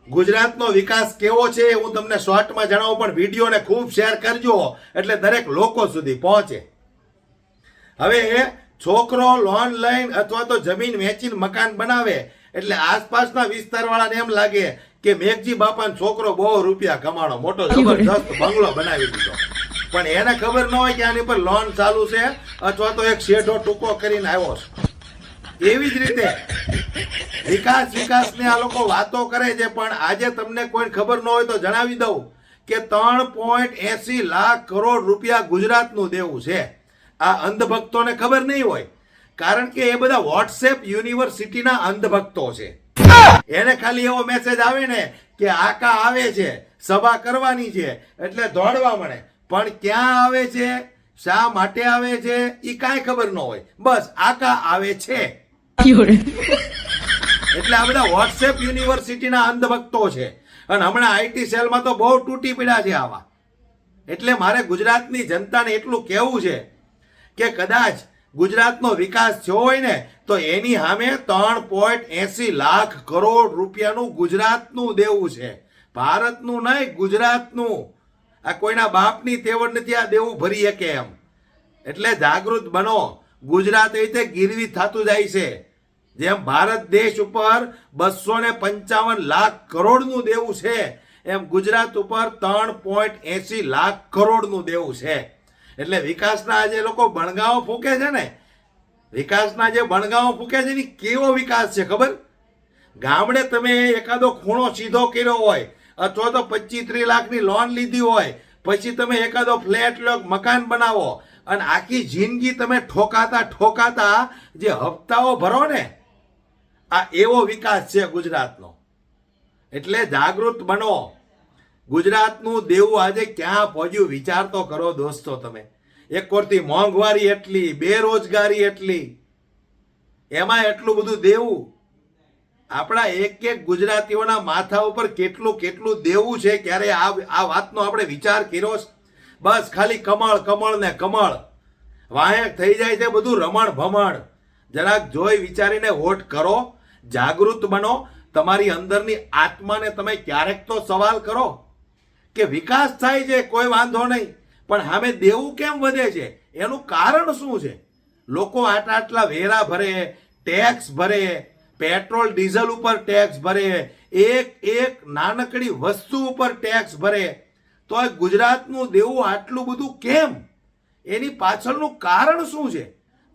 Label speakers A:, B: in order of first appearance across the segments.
A: ગુજરાતનો વિકાસ કેવો છે હું તમને શોર્ટમાં જણાવું, પણ વિડીયોને ખૂબ શેર કરજો એટલે દરેક લોકો સુધી પહોંચે. હવે છોકરો લોન લઈને અથવા તો જમીન વેચીને મકાન બનાવે એટલે આસપાસના વિસ્તારવાળાને એમ લાગે કે મેઘજી બાપાનો છોકરો બહુ રૂપિયા કમાણો, મોટો જબરજસ્ત બંગલો બનાવી દીધો. પણ એને ખબર ન હોય કે આની પર લોન ચાલુ છે અથવા તો એક શેઢો ટૂંકો કરીને આવ્યો છે. એવી જ રીતે વિકાસની આ લોકો વાતો કરે છે, પણ આજે તમને કોઈ ખબર ન હોય તો જણાવી દઉં કે 3.80 લાખ કરોડ રૂપિયા ગુજરાતનું દેવું છે. આ અંધભક્તોને ખબર નહીં હોય, કારણ કે એ બધા વોટ્સએપ યુનિવર્સિટીના અંધભક્તો છે. એને ખાલી એવો મેસેજ આવે ને કે આકા આવે છે, સભા કરવાની છે એટલે દોડવા મળે, પણ ક્યાં આવે છે, શા માટે આવે છે એ કાંઈ ખબર ન હોય, બસ આકા આવે છે. એટલે આ બધા વોટ્સએપ યુનિવર્સિટીના અંધભક્તો છે. અને હમણાં આઈટી સેલમાં તો બહુ તૂટી પડ્યા છે આવા. એટલે મારે ગુજરાતની જનતાને એટલું કહેવું છે કે કદાચ ગુજરાતનો વિકાસ થયો હોય ને તો એની સામે 3.80 લાખ કરોડ રૂપિયાનું ગુજરાતનું દેવું છે, ભારતનું નહીં, ગુજરાતનું. આ કોઈના બાપની તેવડ નથી આ દેવું ભરી શકે એમ. એટલે જાગૃત બનો. ગુજરાત એ રીતે ગીરવી થતું જાય છે. જેમ ભારત દેશ ઉપર 255 લાખ કરોડનું દેવું છે એમ ગુજરાત ઉપર 3.80 લાખ કરોડનું દેવું છે. એટલે વિકાસના જે લોકો બણગાઓ ફૂંકે છે ને, વિકાસના જે બણગાઓ ફૂંકે છે ને કેવો વિકાસ છે ખબર? ગામડે તમે એકાદો ખૂણો સીધો કર્યો હોય અથવા તો 25-30 લાખની લોન લીધી હોય, પછી તમે એકાદો ફ્લેટ લો, મકાન બનાવો અને આખી જિંદગી તમે ઠોકાતા જે હપ્તાઓ ભરો ને, આ એવો વિકાસ છે ગુજરાતનો. એટલે જાગૃત બનો. ગુજરાતનું દેવું આજે ક્યાં પહોંચ્યું વિચાર તો કરો દોસ્તો. તમે એક કોરથી મોંઘવારી એટલી, બેરોજગારી એટલી, એમાં એટલું બધું દેવું. આપણા એક ગુજરાતીઓના માથા ઉપર કેટલું દેવું છે. ક્યારે આ વાતનો આપણે વિચાર કર્યો? બસ ખાલી કમળ ને કમળ વાહે થઈ જાય છે બધું રમણ ભમણ. જરાક જોઈ વિચારીને વોટ કરો, જાગૃત બનો. તમારી અંદરની આત્માને તમે ક્યારેક તો સવાલ કરો કે વિકાસ થાય છે કોઈ વાંધો નહીં, પણ સામે દેવું કેમ વધે છે? એનું કારણ શું છે? લોકો આટલા વેરા ભરે, ટેક્સ ભરે, પેટ્રોલ ડીઝલ ઉપર ટેક્સ ભરે, એક નાનકડી વસ્તુ ઉપર ટેક્સ ભરે, તો ગુજરાતનું દેવું આટલું બધું કેમ? એની પાછળનું કારણ શું છે?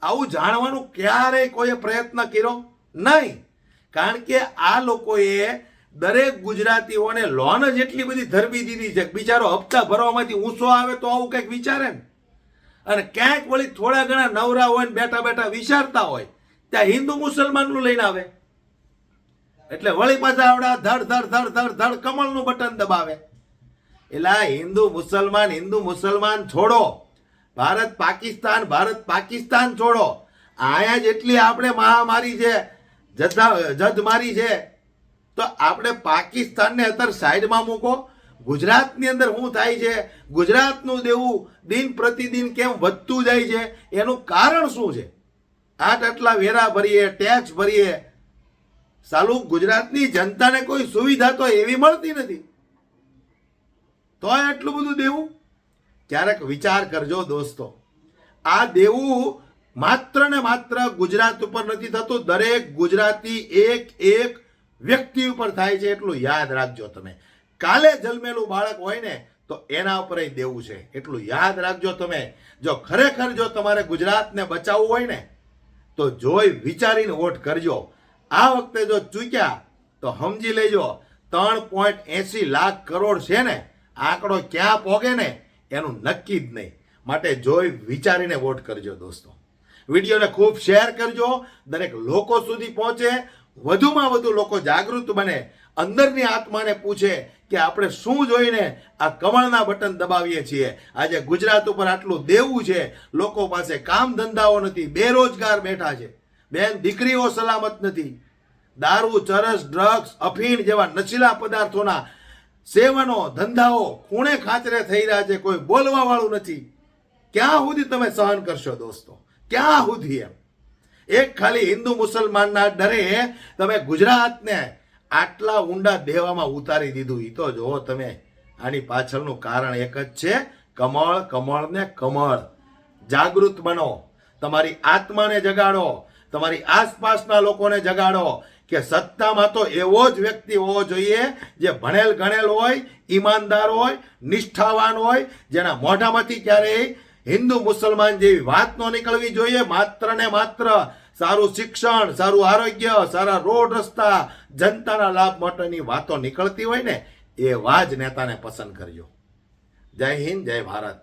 A: આવું જાણવાનું ક્યારેય કોઈએ પ્રયત્ન કર્યો નહીં. કારણ કે આ લોકોએ દરેક ગુજરાતીઓને લોન જ એટલી બધી ધરબી દીધી છે. બિચારો હપ્તા ભરવામાંથી ઊંચો આવે તો આવું કંઈક વિચારે ને. અને ક્યાંક વળી થોડા ઘણા નવરા હોય ને બેઠા વિચારતા હોય ત્યાં હિન્દુ મુસલમાનનું લઈને આવે એટલે વળી પાછા આવડા ધડ કમળનું બટન દબાવે. એટલે હિન્દુ મુસલમાન છોડો, ભારત પાકિસ્તાન છોડો. આયા જેટલી આપણે મહામારી છે, જદમારી છે, તો આપણે પાકિસ્તાનને અત્યારે સાઈડમાં મૂકો. ગુજરાતની અંદર શું થાય છે? ગુજરાતનું દેવું દિન પ્રતિદિન કેમ વધતું જાય છે? એનું કારણ શું છે? આટલા વેરા ભરીએ, ટેક્સ ભરીએ, સાલું ગુજરાતની જનતાને કોઈ સુવિધા તો એવી મળતી નથી, તો આટલું બધું દેવું. ક્યારેક વિચાર કરજો દોસ્તો. આ દેવું માત્ર ને માત્ર ગુજરાત ઉપર નથી થતું, દરેક ગુજરાતી એક વ્યક્તિ ઉપર થાય છે. એટલું યાદ રાખજો. તમે કાલે જન્મેલું બાળક હોય ને તો એના ઉપર દેવું છે, એટલું યાદ રાખજો. તમે જો ખરેખર જો તમારે ગુજરાતને બચાવવું હોય ને તો જોઈ વિચારીને વોટ કરજો. આ વખતે જો ચૂક્યા તો સમજી લેજો 3.80 લાખ કરોડ છે ને, આંકડો ક્યાં પોગે ને એનું નક્કી જ નહીં. માટે જોઈ વિચારીને વોટ કરજો દોસ્તો. વિડીયોને ખૂબ શેર કરજો, દરેક લોકો સુધી પહોંચે, વધુમાં વધુ લોકો જાગૃત બને, અંદરની આત્માને પૂછે કે આપણે શું જોઈને આ કમળના બટન દબાવીએ છીએ. આજે ગુજરાત ઉપર આટલું દેવું છે, લોકો પાસે કામ ધંધાઓ નથી, બેરોજગાર બેઠા છે, બેન દીકરીઓ સલામત નથી, દારૂ, ચરસ, ડ્રગ્સ, અફીણ જેવા નશીલા પદાર્થોના સેવનો ધંધાઓ ખૂણે ખાંચરે થઈ રહ્યા છે, કોઈ બોલવા વાળું નથી. ક્યાં સુધી તમે સહન કરશો દોસ્તો? ક્યાં સુધી? એમ એક ખાલી હિન્દુ મુસલમાનના ડરે તમે ગુજરાતને આટલા ઊંડા દેવામાં ઉતારી દીધું. એ તો જુઓ તમે, આની પાછળનું કારણ એક જ છે, કમળ, કમળ ને કમળ. જાગૃત બનો, તમારી આત્માને જગાડો, તમારી આસપાસના લોકોને જગાડો કે સત્તામાં તો એવો જ વ્યક્તિ હોવો જોઈએ જે ભણેલ ગણેલ હોય, ઈમાનદાર હોય, નિષ્ઠાવાન હોય, જેના મોઢામાંથી ક્યારેય હિન્દુ મુસલમાન જેવી વાત ન નીકળવી જોઈએ. માત્ર ને માત્ર સારું શિક્ષણ, સારું આરોગ્ય, સારા રોડ રસ્તા, જનતાના લાભ માટેની વાતો નીકળતી હોય ને, એવા જ નેતાને પસંદ કરજો. જય હિન્દ, જય ભારત.